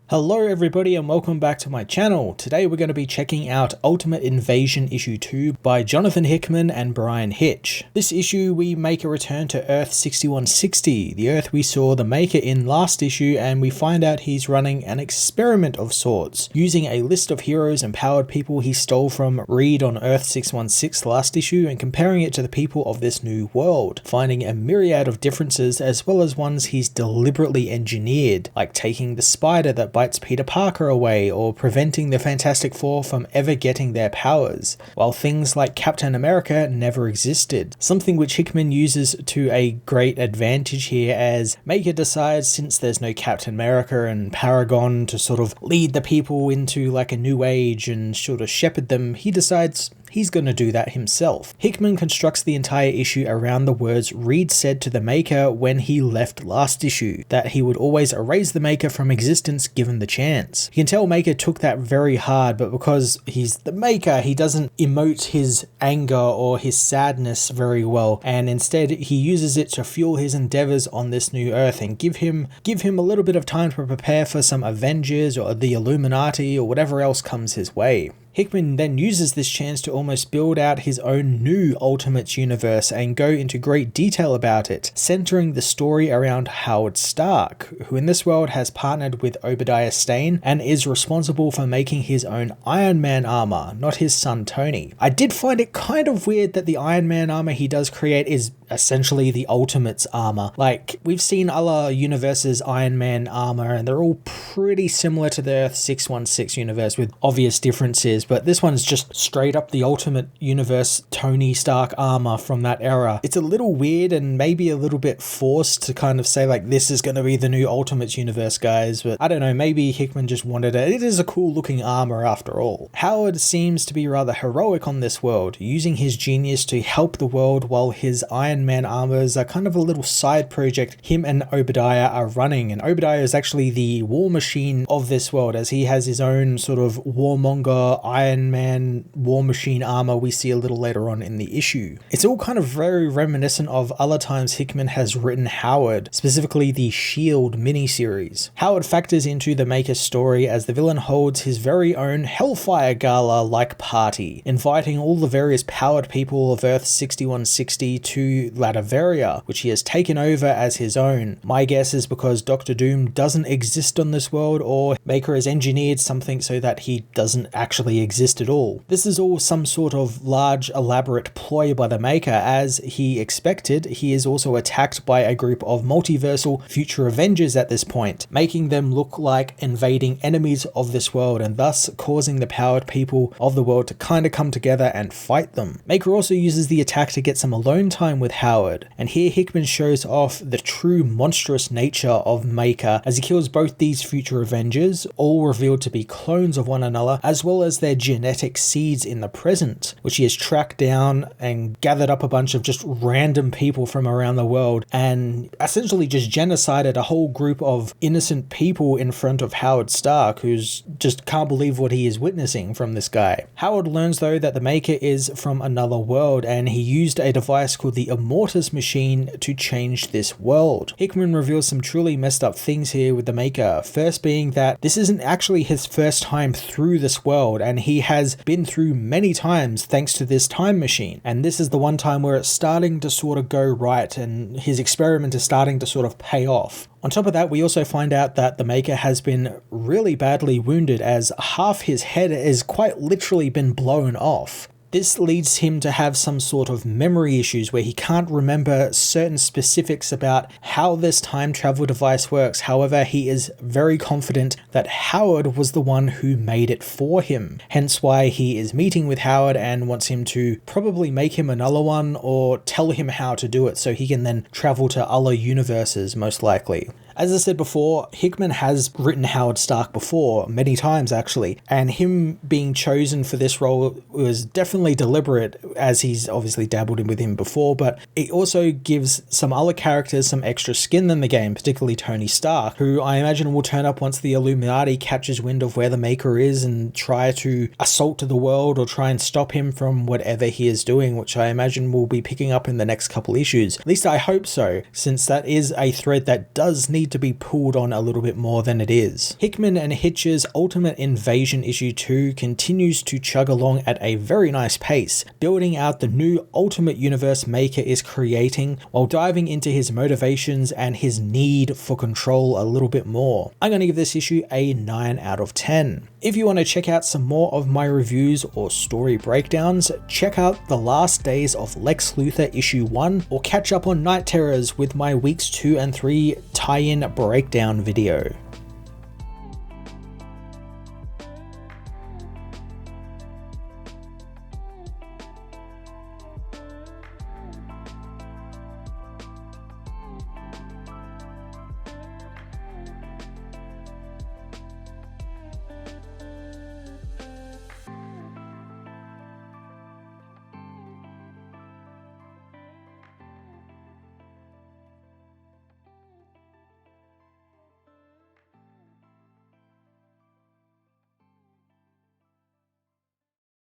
Hello everybody and welcome back to my channel. Today we're going to be checking out Ultimate Invasion issue 2 by Jonathan Hickman and Brian Hitch. This issue we make a return to Earth 6160, the Earth we saw the Maker in last issue, and we find out he's running an experiment of sorts, using a list of heroes and powered people he stole from Reed on Earth 616 last issue and comparing it to the people of this new world, finding a myriad of differences as well as ones he's deliberately engineered, like taking the spider that bites Peter Parker away or preventing the Fantastic Four from ever getting their powers, while things like Captain America never existed, something which Hickman uses to a great advantage here as Maker decides, since there's no Captain America and Paragon to sort of lead the people into like a new age and sort of shepherd them, he decides he's going to do that himself. Hickman constructs the entire issue around the words Reed said to the Maker when he left last issue, that he would always erase the Maker from existence given the chance. You can tell Maker took that very hard, but because he's the Maker, he doesn't emote his anger or his sadness very well, and instead he uses it to fuel his endeavors on this new Earth and give him a little bit of time to prepare for some Avengers or the Illuminati or whatever else comes his way. Hickman then uses this chance to almost build out his own new Ultimates universe and go into great detail about it, centering the story around Howard Stark, who in this world has partnered with Obadiah Stane and is responsible for making his own Iron Man armor, not his son Tony. I did find it kind of weird that the Iron Man armor he does create is essentially the Ultimates armor. Like, we've seen other universes' Iron Man armor and they're all pretty similar to the Earth 616 universe with obvious differences, but this one's just straight up the Ultimate Universe Tony Stark armor from that era. It's a little weird and maybe a little bit forced to kind of say like, this is going to be the new Ultimates universe, guys, but I don't know, maybe Hickman just wanted it. It is a cool looking armor after all. Howard seems to be rather heroic on this world, using his genius to help the world while his Iron Man armors are kind of a little side project him and Obadiah are running, and Obadiah is actually the war machine of this world, as he has his own sort of warmonger Iron Man war machine armor we see a little later on in the issue. It's all kind of very reminiscent of other times Hickman has written Howard, specifically the S.H.I.E.L.D. miniseries. Howard factors into the Maker's story as the villain holds his very own HELLFIRE Gala-like party, inviting all the various powered people of Earth 6160 to Latveria, which he has taken over as his own. My guess is because Dr. Doom doesn't exist on this world, or Maker has engineered something so that he doesn't actually exist at all. This is all some sort of large elaborate ploy by the Maker. As he expected, he is also attacked by a group of multiversal future Avengers at this point, making them look like invading enemies of this world and thus causing the powered people of the world to kind of come together and fight them. Maker also uses the attack to get some alone time with Howard, and here Hickman shows off the true monstrous nature of Maker as he kills both these future Avengers, all revealed to be clones of one another, as well as their genetic seeds in the present, which he has tracked down and gathered up a bunch of just random people from around the world and essentially just genocided a whole group of innocent people in front of Howard Stark, who's just can't believe what he is witnessing from this guy. Howard learns though that the Maker is from another world, and he used a device called the Immortus machine to change this world. Hickman reveals some truly messed up things here with the Maker, first being that this isn't actually his first time through this world, and he has been through many times thanks to this time machine, and this is the one time where it's starting to sort of go right and his experiment is starting to sort of pay off. On top of that, we also find out that the Maker has been really badly wounded, as half his head has quite literally been blown off. This leads him to have some sort of memory issues where he can't remember certain specifics about how this time travel device works. However, he is very confident that Howard was the one who made it for him. Hence why he is meeting with Howard and wants him to probably make him another one or tell him how to do it so he can then travel to other universes, most likely. As I said before, Hickman has written Howard Stark before, many times actually, and him being chosen for this role was definitely deliberate, as he's obviously dabbled in with him before, but it also gives some other characters some extra skin in the game, particularly Tony Stark, who I imagine will turn up once the Illuminati catches wind of where the Maker is and try to assault the world or try and stop him from whatever he is doing, which I imagine will be picking up in the next couple issues. At least I hope so, since that is a thread that does need need to be pulled on a little bit more than it is. Hickman and Hitch's Ultimate Invasion issue 2 continues to chug along at a very nice pace, building out the new Ultimate Universe Maker is creating while diving into his motivations and his need for control a little bit more. I'm going to give this issue a 9 out of 10. If you want to check out some more of my reviews or story breakdowns, check out The Last Days of Lex Luthor issue 1 or catch up on Night Terrors with my weeks 2 and 3 tie-in breakdown video.